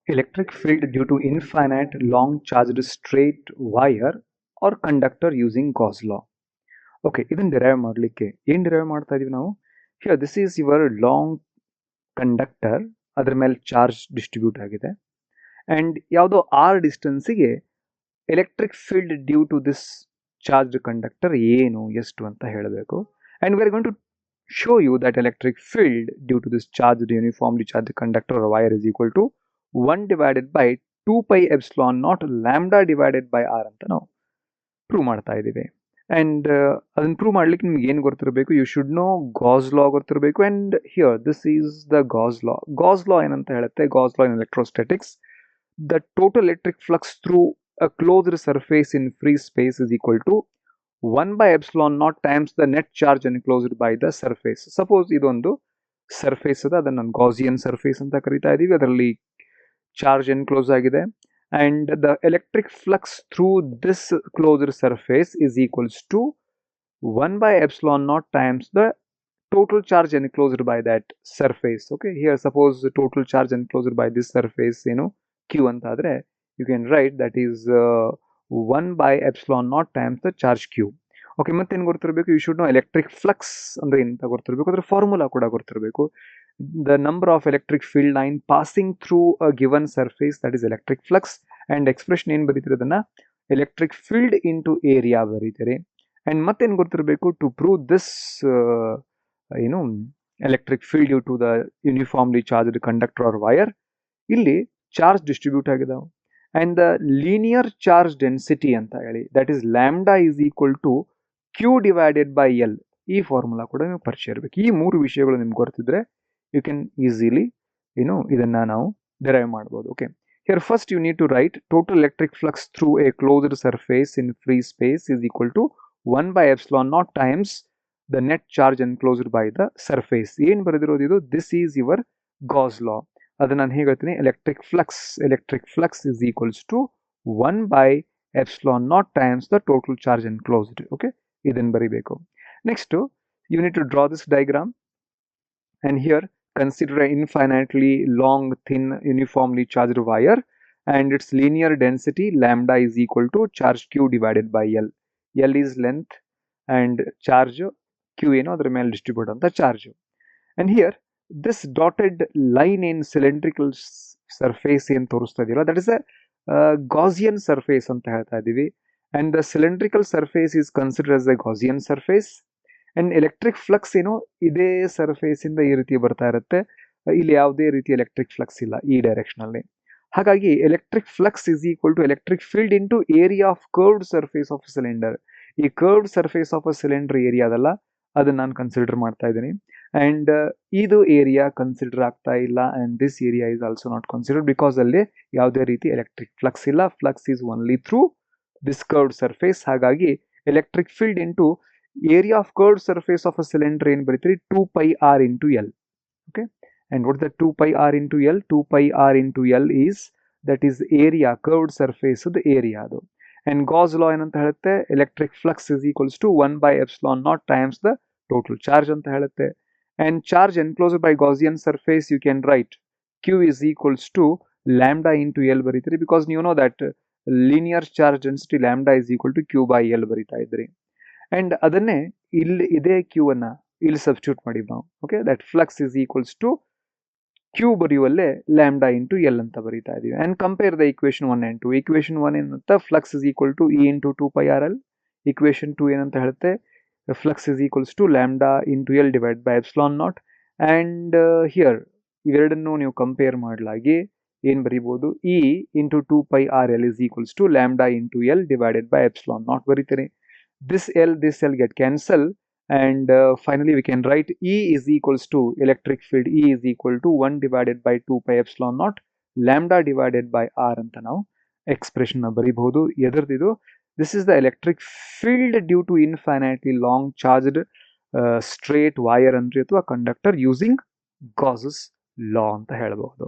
Electric field due to infinite long charged straight wire or conductor using Gauss law. Okay, ಇದನ್ನು derive ಮಾಡಲಿಕ್ಕೆ ಏನು derive ಮಾಡ್ತಾ ಇದೀವಿ ನಾವು? Here this is your long conductor, ಅದರ ಮೇಲೆ ಚಾರ್ಜ್ ಡಿಸ್ಟ್ರಿಬ್ಯೂಟ್ ಆಗಿದೆ ಆ್ಯಂಡ್ ಯಾವುದೋ ಆರ್ ಡಿಸ್ಟೆನ್ಸಿಗೆ electric field due to this charged conductor ಏನು ಎಷ್ಟು ಅಂತ ಹೇಳಬೇಕು. And we are going to show you that electric field due to this charged uniformly charged conductor or wire is equal to 1 divided by 2 pi epsilon naught lambda divided by r ಅಂತ ನಾವು prove ಮಾಡ್ತಾ ಇದ್ದೀವಿ. And ಅದನ್ನು prove ಮಾಡ್ಲಿಕ್ಕೆ ನಿಮ್ಗೆ ಏನು ಗೊತ್ತಿರಬೇಕು? You should know Gauss law ಗೊತ್ತಿರಬೇಕು. And here this is the Gauss law. Gauss law ಏನಂತ ಹೇಳುತ್ತೆ? Gauss law in electrostatics, the total electric flux through a closed surface in free space is equal to 1 by epsilon naught times the net charge enclosed by the surface. Suppose ಇದೊಂದು surface ಅದ, ಅದನ್ನು ನಾನು Gaussian surface ಅಂತ ಕರಿತಾ ಇದ್ದೀವಿ. ಅದರಲ್ಲಿ charge enclose ಆಗಿದೆ and the electric flux through this closed surface is equals to 1 by epsilon naught times the total charge enclosed by that surface. Okay, here suppose the total charge enclosed by this surface q antadre, you can write that is 1 by epsilon naught times the charge q. Okay, ಮತ್ತೇನು ಗೊತ್ತಿರಬೇಕು? You should know electric flux ಅಂದರೆ ಎಂತ ಗೊತ್ತಿರಬೇಕು, ಅದರ formula ಕೂಡ ಗೊತ್ತಿರಬೇಕು. the number of electric field line passing through a given surface, that is electric flux, and expression ಏನು ಬರೀತೀರಿ ಅದನ್ನ electric field into area ಬರೀತೀರಿ. and ಮತ್ತೇನು ಗೊತ್ತಿರಬೇಕು? to prove this electric field due to the uniformly charged conductor or wire, ಇಲ್ಲಿ charge distribute ಆಗಿದಾವೆ and the linear charge density ಅಂತ ಹೇಳಿ, that is lambda is equal to q divided by l. ಈ formula ಕೂಡ ನಿಮಗೆ ಪರಿಚಯ ಇರಬೇಕು. ಈ ಮೂರು ವಿಷಯಗಳು ನಿಮ್ಗೆ ಗೊತ್ತಿದ್ರೆ you can easily ಇದನ್ನ ನಾವು derive ಮಾಡಬಹುದು. Okay, here first you need to write total electric flux through a closed surface in free space is equal to 1 by epsilon naught times the net charge enclosed by the surface. ಏನು ಬರೆದಿರೋದು ಇದು? this is your Gauss law. ಅದನ್ನ ನಾನು ಹೇಗೆ ಹೇಳ್ತೀನಿ? electric flux is equals to 1 by epsilon naught times the total charge enclosed. Okay, ಇದನ್ನ ಬರಿಬೇಕು. next you need to draw this diagram, and here consider an infinitely long thin uniformly charged wire and its linear density lambda is equal to charge q divided by l. l is length and charge q ಅದರ ಮೇಲೆ distribute ಅಂತ charge. and here this dotted line in cylindrical surface ಏನು ತೋರಿಸ್ತಾ ಇದೀರೋ, that is a Gaussian surface ಅಂತ ಹೇಳ್ತಾ ಇದೀವಿ. and the cylindrical surface is considered as a Gaussian surface. And electric flux ಇದೇ surface ಇಂದ ಈ ರೀತಿ ಬರ್ತಾ ಇರುತ್ತೆ. ಇಲ್ಲಿ ಯಾವುದೇ ರೀತಿ ಎಲೆಕ್ಟ್ರಿಕ್ ಫ್ಲಕ್ಸ್ ಇಲ್ಲ ಈ ಡೈರೆಕ್ಷನ್ ಅಲ್ಲಿ. ಹಾಗಾಗಿ electric flux is equal to electric field into area of curved surface of cylinder. ಈ curved surface of a cylinder area ಅದಲ್ಲ, ಅದನ್ನ ನಾನು ಕನ್ಸಿಡರ್ ಮಾಡ್ತಾ ಇದ್ದೀನಿ. ಅಂಡ್ ಇದು ಏರಿಯಾ ಕನ್ಸಿಡರ್ ಆಗ್ತಾ ಇಲ್ಲ, and this area is also not considered because ಅಲ್ಲಿ ಯಾವುದೇ ರೀತಿ ಎಲೆಕ್ಟ್ರಿಕ್ ಫ್ಲಕ್ಸ್ ಇಲ್ಲ. Flux is only through this curved surface. ಹಾಗಾಗಿ electric field into area of curved surface of a cylinder in ಬರೀತೀರಿ 2 pi r into l. okay, and what is the 2 pi r into l? 2 pi r into l is, that is area, curved surface the area ಅದು. and Gauss law ಏನಂತ ಹೇಳುತ್ತೆ? electric flux is equals to 1 by epsilon naught times the total charge ಅಂತ ಹೇಳುತ್ತೆ. and charge enclosed by Gaussian surface you can write q is equals to lambda into l ಬರೀತೀರಿ, because you know that linear charge density lambda is equal to q by l ಬರೀತಾ ಇದ್ರಿ. And ಅದನ್ನೇ ಇಲ್ಲಿ ಇದೇ Q ಅನ್ನ ಇಲ್ಲಿ substitute ಮಾಡಿ ನಾವು. Okay, that flux is equals to Q ಬರೆಯುವಲ್ಲೇ ಲ್ಯಾಂಬ್ಡಾ ಇಂಟು ಎಲ್ ಅಂತ ಬರೀತಾ ಇದೀವಿ. And compare the equation 1 and 2. Equation 1 ಏನಂತ? Flux is equal to E into 2 pi R L. Equation 2 ಏನಂತ ಹೇಳುತ್ತೆ? Flux is equals to lambda into L divide by epsilon naught. And here ಇವೆರಡನ್ನು ನೀವು compare ಮಾಡಲಾಗಿ ಏನು ಬರೀಬಹುದು? E into 2 pi R L is equals to lambda into L divided by epsilon naught ಬರೀತೀರಿ. this l get cancel, and finally we can write E is equals to electric field E is equal to 1 divided by 2 pi epsilon naught lambda divided by r ಅಂತ ನಾವು expression ಬರೀಬಹುದು. ಎದರ್ದಿದು? this is the electric field due to infinitely long charged straight wire ಅಂದ್ರೆ ಅಥವಾ conductor using Gauss's law ಅಂತ ಹೇಳಬಹುದು.